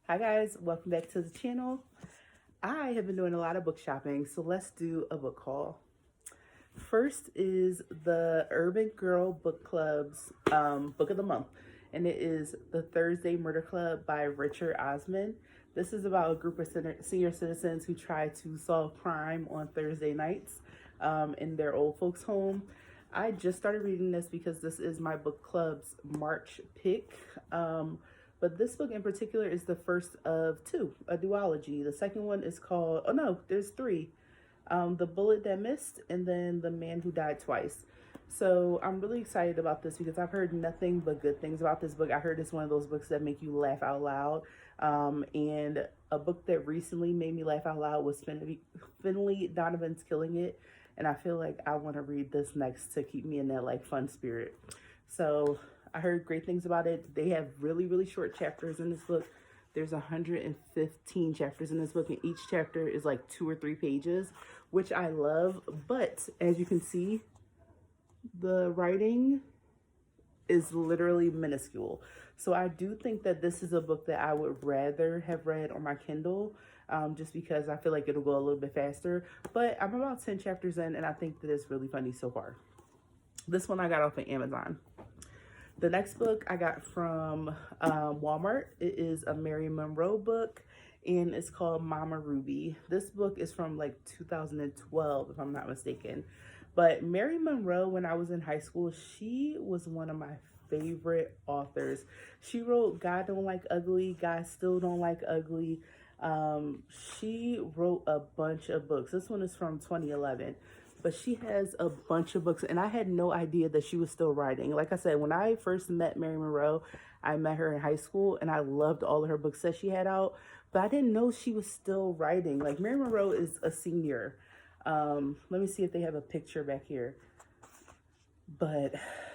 Hi guys, welcome back to the channel. I have been doing a lot of book shopping, so let's do a book haul. First is the Urban Girl Book Club's book of the month, and it is The Thursday Murder Club by Richard Osman. This is about a group of senior citizens who try to solve crime on Thursday nights in their old folks' home. I just started reading this because this is my book club's March pick. But this book in particular is the first of two, a duology. The second one is called, oh no, there's three. The Bullet That Missed, and then The Man Who Died Twice. So I'm really excited about this because I've heard nothing but good things about this book. I heard it's one of those books that make you laugh out loud. And a book that recently made me laugh out loud was Finley Donovan's Killing It. And I feel like I want to read this next to keep me in that like fun spirit. So I heard great things about it. They have really, really short chapters in this book. There's 115 chapters in this book, and each chapter is like 2 or 3 pages, which I love. But as you can see, the writing is literally minuscule. So I do think that this is a book that I would rather have read on my Kindle, just because I feel like it'll go a little bit faster. But I'm about 10 chapters in, and I think that it's really funny so far. This one I got off of Amazon. The next book I got from Walmart. It is a Mary Monroe book, and it's called Mama Ruby. This book is from like 2012, if I'm not mistaken. But Mary Monroe, when I was in high school, she was one of my favorite authors. She wrote God Don't Like Ugly, God Still Don't Like Ugly. She wrote a bunch of books. This one is from 2011. But she has a bunch of books, and I had no idea that she was still writing. Like I said, when I first met Mary Monroe, I met her in high school, and I loved all of her books that she had out, but I didn't know she was still writing. Like, Mary Monroe is a senior. Let me see if they have a picture back here. But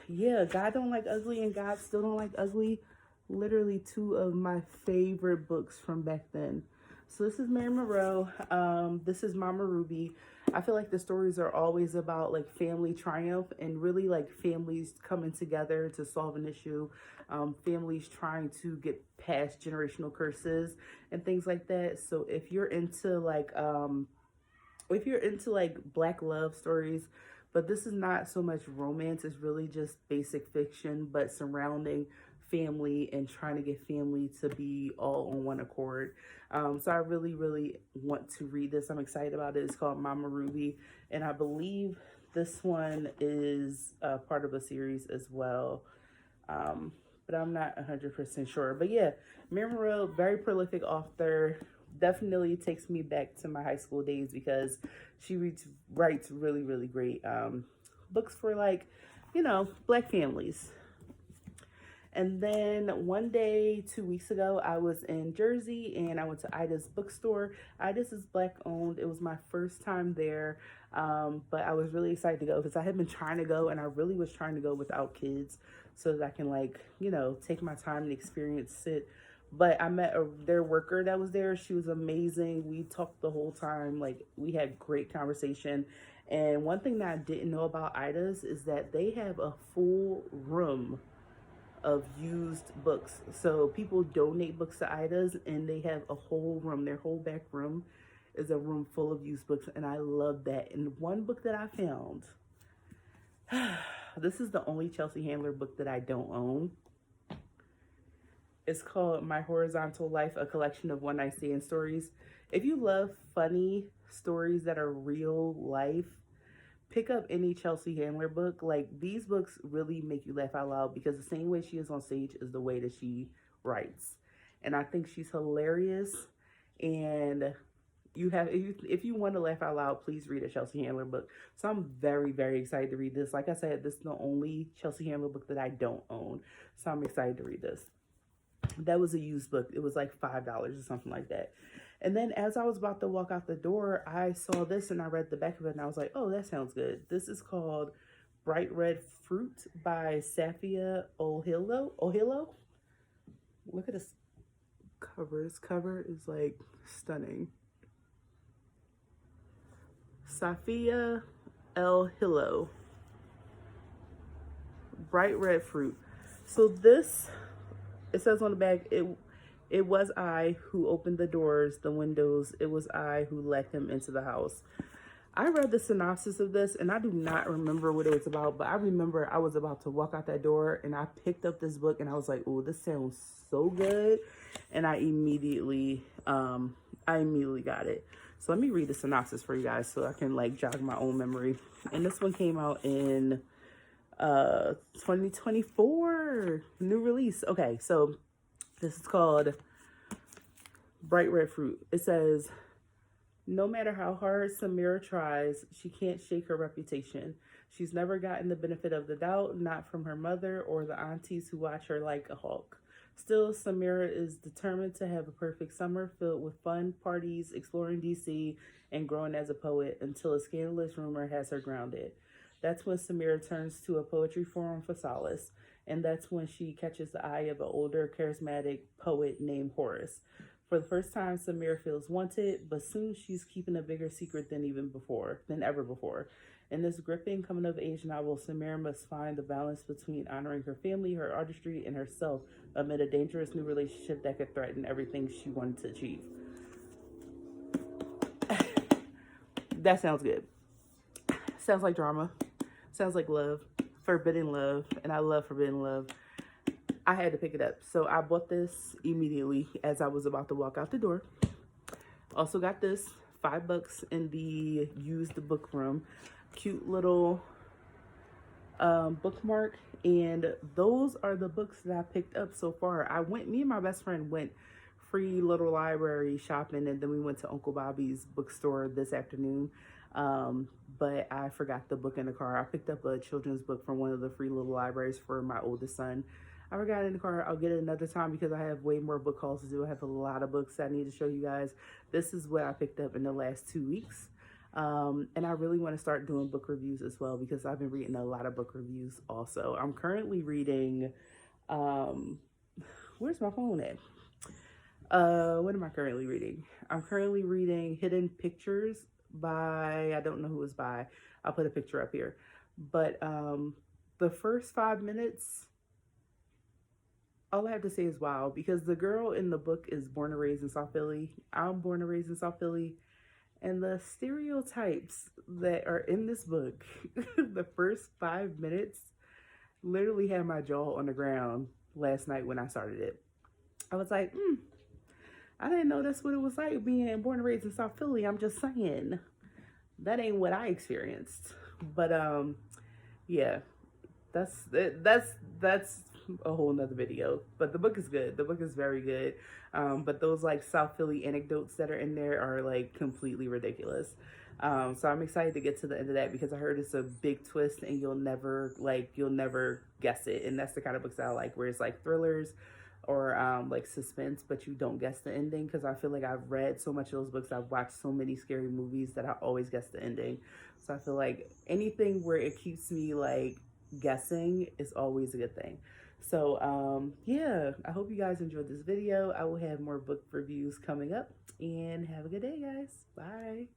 yeah, God Don't Like Ugly and God Still Don't Like Ugly, literally 2 of my favorite books from back then. So this is Mary Monroe. This is Mama Ruby. I feel like the stories are always about like family triumph and really like families coming together to solve an issue, families trying to get past generational curses and things like that. So if you're into like Black love stories, but this is not so much romance, it's really just basic fiction, but surrounding family and trying to get family to be all on one accord. So I really, really want to read this. I'm excited about it. It's called Mama Ruby, and I believe this one is part of a series as well. But I'm not 100% sure. But yeah, Mary Monroe, very prolific author, definitely takes me back to my high school days because she writes really, really great books for like, Black families. And then one day, 2 weeks ago, I was in Jersey and I went to Ida's bookstore. Ida's is Black owned. It was my first time there, but I was really excited to go because I had been trying to go, and I really was trying to go without kids so that I can take my time and experience it. But I met their worker that was there. She was amazing. We talked the whole time. Like, we had great conversation. And one thing that I didn't know about Ida's is that they have a full room of used books. So people donate books to Ida's, and they have a whole room. Their whole back room is a room full of used books, and I love that. And one book that I found, this is the only Chelseahandler book that I don't own. It's called My Horizontal Life, a collection of one-night stand stories. If you love funny stories that are real life, pick up any Chelseahandler book. Like, these books really make you laugh out loud because the same way she is on stage is the way that she writes. And I think she's hilarious. And if you want to laugh out loud, please read a Chelseahandler book. So I'm very, very excited to read this. Like I said, this is the only Chelseahandler book that I don't own. So I'm excited to read this. That was a used book. It was like $5 or something like that. And then as I was about to walk out the door, I saw this and I read the back of it and I was like, oh, that sounds good. This is called Bright Red Fruit by Safia Ohilo. Look at this cover. This cover is like stunning. Safia Ohilo. Bright Red Fruit. So this, it says on the back, It was I who opened the doors, the windows. It was I who let him into the house. I read the synopsis of this and I do not remember what it was about, but I remember I was about to walk out that door and I picked up this book and I was like, oh, this sounds so good. And I immediately got it. So let me read the synopsis for you guys so I can like jog my own memory. And this one came out in 2024, new release. Okay, so this is called Bright Red Fruit. It says, no matter how hard Samira tries, she can't shake her reputation. She's never gotten the benefit of the doubt, not from her mother or the aunties who watch her like a hawk. Still, Samira is determined to have a perfect summer filled with fun, parties, exploring DC, and growing as a poet until a scandalous rumor has her grounded. That's when Samira turns to a poetry forum for solace, and that's when she catches the eye of an older, charismatic poet named Horace. For the first time, Samira feels wanted, but soon she's keeping a bigger secret than ever before. In this gripping coming-of-age novel, Samira must find the balance between honoring her family, her artistry, and herself amid a dangerous new relationship that could threaten everything she wanted to achieve. That sounds good. Sounds like drama. Sounds like love. Forbidden love. And I love forbidden love. I had to pick it up. So I bought this immediately as I was about to walk out the door. Also got this, $5 in the used book room. Cute little bookmark. And those are the books that I picked up so far. Me and my best friend went free little library shopping, and then we went to Uncle Bobby's bookstore this afternoon. But I forgot the book in the car. I picked up a children's book from one of the free little libraries for my oldest son. I forgot it in the car. I'll get it another time because I have way more book hauls to do. I have a lot of books I need to show you guys. This is what I picked up in the last 2 weeks. And I really want to start doing book reviews as well because I've been reading a lot of book reviews also. I'm currently reading, where's my phone at? What am I currently reading? I'm currently reading Hidden Pictures by, I don't know who it's by. I'll put a picture up here. But the first 5 minutes, all I have to say is wow, because the girl in the book is born and raised in South Philly. I'm born and raised in South Philly. And the stereotypes that are in this book, the first 5 minutes, literally had my jaw on the ground last night when I started it. I was like, I didn't know that's what it was like being born and raised in South Philly. I'm just saying, that ain't what I experienced. But yeah, that's a whole nother video. But the book is good. The book is very good. But those like South Philly anecdotes that are in there are like completely ridiculous. So I'm excited to get to the end of that because I heard it's a big twist and you'll never guess it. And that's the kind of books that I like, where it's like thrillers or like suspense, but you don't guess the ending, because I feel like I've read so much of those books, I've watched so many scary movies that I always guess the ending. So I feel like anything where it keeps me like guessing is always a good thing. So yeah, I hope you guys enjoyed this video. I will have more book reviews coming up, and have a good day, guys. Bye.